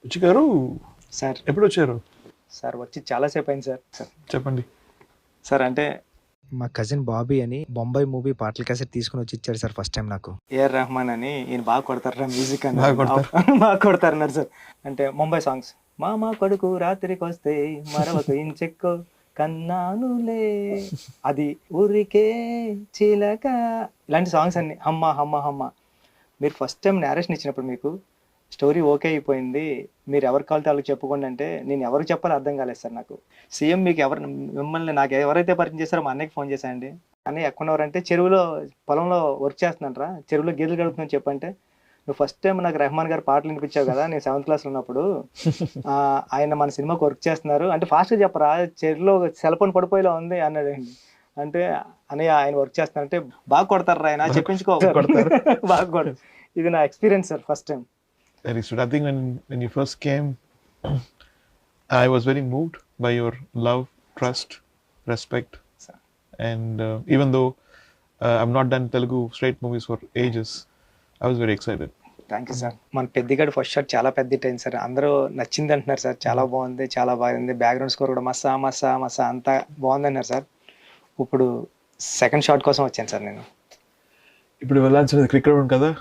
రుచి గారు సార్ ఎప్పుడు వచ్చారు? సార్ వచ్చి చాలాసేపు అయింది సార్. సార్ చెప్పండి. సార్ అంటే మా కజిన్ బాబీ అని బొంబాయి మూవీ పాటల క్యాసెట్ తీసుకుని వచ్చి ఇచ్చాడు సార్ ఫస్ట్ టైం నాకు. ఏఆర్ రెహమాన్ అని ఈయన బాగా కొడతారా మ్యూజిక్ అని బాగా కొడతారు. బాగా కొడతారన్నారు సార్. అంటే ముంబై సాంగ్స్ మామ కొడుకు రాత్రికి వస్తే మరొక ఇంచెక్కో కన్నానులే అది ఊరికే చిలక ఇలాంటి సాంగ్స్ అన్ని హమ్మ హమ్మ హమ్మ. మీరు ఫస్ట్ టైం నేరేషన్ ఇచ్చినప్పుడు మీకు స్టోరీ ఓకే అయిపోయింది, మీరు ఎవరి కాలితే వాళ్ళకి చెప్పుకోండి అంటే నేను ఎవరికి చెప్పాలో అర్థం కాలేదు సార్ నాకు. సీఎం మీకు మిమ్మల్ని నాకు ఎవరైతే పరిచయం చేస్తారో మా అన్నయ్యకి ఫోన్ చేశానండి. అన్నయ్య ఎక్కడున్నారంటే చెరువులో పొలంలో వర్క్ చేస్తున్నారా, చెరువులో గేదెలు గడుపుతున్నాను చెప్పంటే, నువ్వు ఫస్ట్ టైం నాకు రెహమాన్ గారు పాటలు వినిపించావు కదా నేను 7th క్లాస్లో ఉన్నప్పుడు, ఆయన మన సినిమాకి వర్క్ చేస్తున్నారు అంటే ఫాస్ట్గా చెప్పరా చెరువులో సెల్ ఫోన్ పడిపోయేలా ఉంది అన్నాడండి. అంటే అన్నయ్య ఆయన వర్క్ చేస్తున్నారంటే బాగా కొడతారు ఆయన చెప్పించుకో బాగా కొడతారు. ఇది నా experience sir first time. Very sweet. I think when you first came, I was very moved by your love, trust, respect, and even though I've not done Telugu straight movies for ages, I was very excited. Thank you sir. మన పెద్దిగాడు first shot చాలా పెద్ద hit అయింది sir. అందరూ నచ్చింది అంటున్నారు sir. చాలా బాగుంది, చాలా బాగుంది. బ్యాక్గ్రౌండ్ స్కోర్ కూడా మసా మసా మసా అంతా బాగుంది అన్నారు సార్. ఇప్పుడు సెకండ్ షాట్ కోసం వచ్చాను సార్ నేను. ఇప్పుడు వెళ్ళాల్సినది క్రికెట్ ఉంది కదా,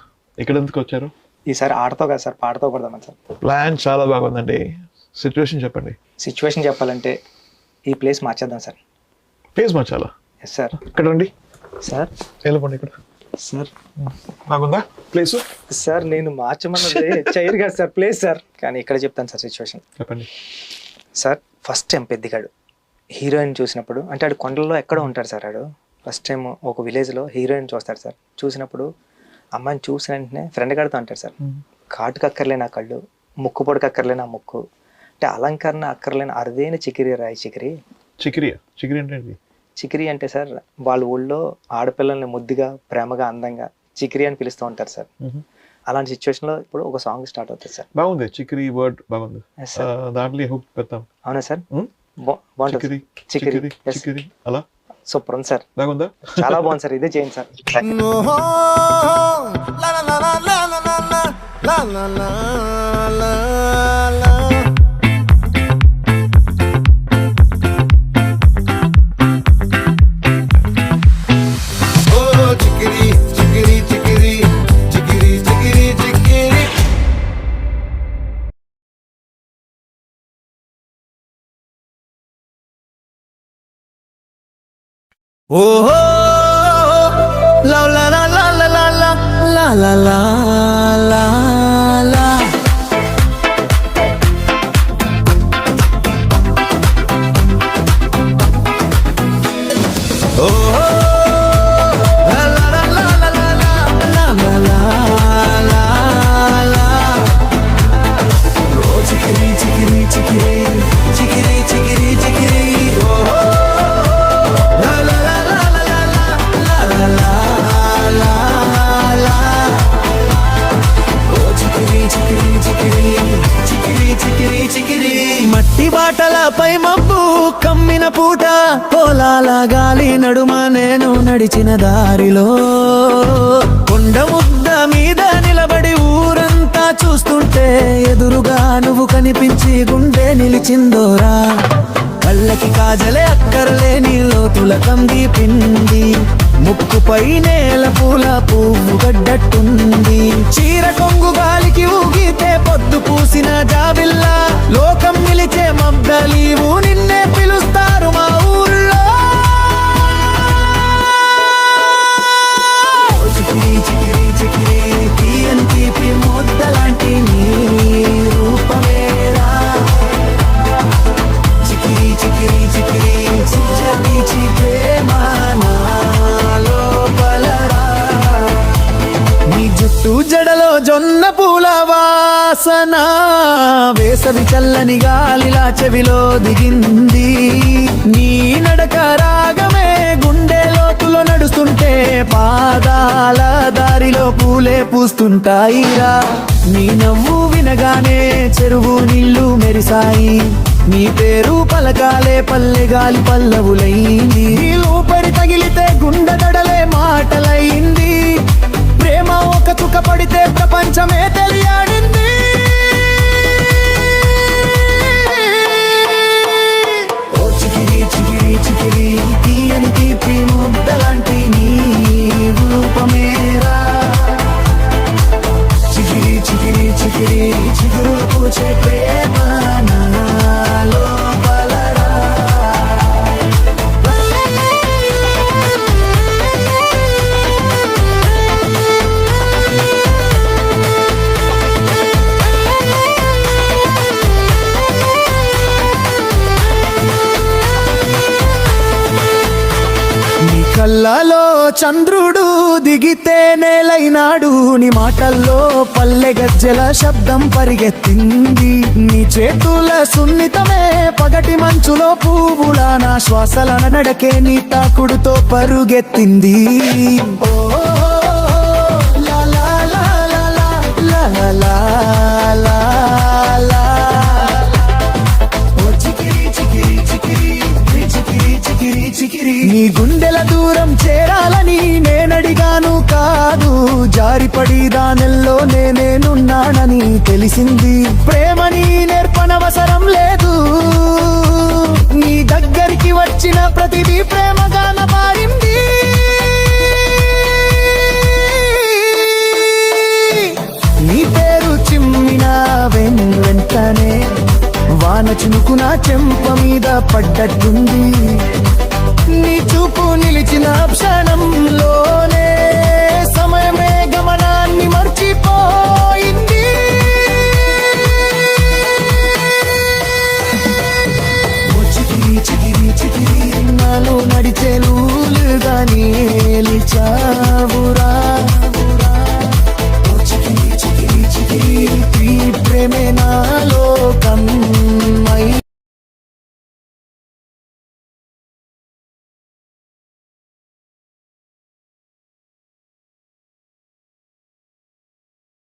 ఇక్కడ ఎందుకు వచ్చారు? ఈసారి ఆటతో కదా సార్ పాటతో కొడదామని సార్. ప్లాన్ చాలా బాగుందండి. సిచ్యువేషన్ చెప్పండి. సిచ్యువేషన్ చెప్పాలంటే ఈ ప్లేస్ మార్చేద్దాం సార్. ప్లేస్ మార్చాలా? Yes sir. ఇక్కడ రండి సార్ వెళ్ళిపోండి. ఇక్కడ సార్ బాగుందా ప్లేస్? సార్ నేను మార్చమన్నది చైర్ కాదు సార్, ప్లేస్ సార్. కానీ ఇక్కడ చెప్తాను సార్ సిచ్యువేషన్. చెప్పండి సార్ ఫస్ట్ టైం పెద్దిగాడు హీరోయిన్ చూసినప్పుడు, అంటే ఆడు కొండల్లో ఎక్కడో ఉంటాడు సార్. ఆడు ఫస్ట్ టైం ఒక విలేజ్లో హీరోయిన్ చూస్తాడు సార్. చూసినప్పుడు అమ్మాయిని చూసిన వెంటనే ఫ్రెండ్ గారితో అంటాడు సార్, కాటుకు అక్కర్లేని ఆ కళ్ళు, ముక్కు పొడికి అక్కర్లేని ఆ ముక్కు, అంటే అలంకరణ అక్కర్లేని అరుదైన చికిరి రాయి చికిరి. చికిరియా? చికిరి అంటే చికిరి అంటే సార్ వాళ్ళ ఊళ్ళో ఆడపిల్లల్ని ముద్దుగా ప్రేమగా అందంగా చికిరి అని పిలుస్తూ ఉంటారు సార్. అలాంటి సిచ్యువేషన్ లో ఇప్పుడు ఒక సాంగ్ స్టార్ట్ అవుతుంది సార్. బాగుంది చికిరి వర్డ్ బాగుంది. దాంట్లో హుక్ పెడతాం. అవునా సార్? బాగుంటుంది చికిరి. చికిరి అలా సూపర్ ఉంది సార్. బాగుందా? చాలా బాగుంది సార్. ఇదే చేయండి sir. Oh, la la la la la la la la la la la la. Oh, la la la la la la la la la la la. Oh, chikiri chikiri chikiri chikiri chikiri chikiri. Oh. మట్టి బాటలపై మబ్బు కమ్మిన పూట, పొలాల గాలి నడుమ నేను నడిచిన దారిలో, కొండ ముద్ద మీద నిలబడి ఊరంతా చూస్తుంటే ఎదురుగా నువ్వు కనిపించి గుండె నిలిచిందోరా. కళ్ళకి కాజలే అక్కర్లేని లోతుల కంది పిండి, ముక్కుపై నేల పూల పువ్వు గడ్డట్టుంది. చీర కొంగు గాలికి ఊగితే పొద్దు పూసిన జాబిల్లా, లోకం నిలిచే మబ్బలీవు నిన్నే పిలుస్తారు మా ఊళ్ళో. చికిరి చికిరి చికిరి తీయని తీపి ముద్దలాంటి నీ రూపమేరా. చికిరి చికిరి చికిరి చిచ్చబీచి ప్రేమ నాలో బలరా. నీ జుట్టు జడలో జొన్న పూల వాసన, వేసవి చల్లని గాలిలా చెవిలో దిగింది. నీ నడక రాగమే గుండె లోతులో నడుస్తుంటే, పాదాల దారిలో పూలే పూస్తుంటాయిరా. నీ నవ్వు వినగానే చెరువు నీళ్లు మెరిసాయి, నీ పేరు పలకాలే పల్లె గాలి పల్లవులైంది. లోపడి తగిలితే గుండె దడలే మాటలైంది, ప్రేమ ఒక చుక్క పడితే ప్రపంచమే తెలియాడింది. కళ్ళలో చంద్రుడు దిగితే నేలైనాడు, నీ మాటల్లో పల్లె గజ్జెల శబ్దం పరిగెత్తింది, నీ చేతుల సున్నితమే పగటి మంచులో పువ్వుల, నా శ్వాసల నడకే నీ తాకుడుతో పరుగెత్తింది. ఓ లా లా లా లా లా లా లా లా లా. ఓ చికిరి చికిరి చికిరి చికిరి చికిరి చికిరి, నీ గుండెల దూరం చేరాలని నేనడిగాను కాదు, జారిపడి దానెల్లో నేనున్నానని తెలిసింది. ప్రేమని నేర్పనవసరం లేదు, నీ దగ్గరికి వచ్చిన ప్రతిదీ ప్రేమగాన మారింది. నీ పేరు చిమ్మిన వెంటనే వాన చినుకు నా చెంప మీద పడ్డట్టుంది, నీ చూపు నిలిచిన క్షణంలోనే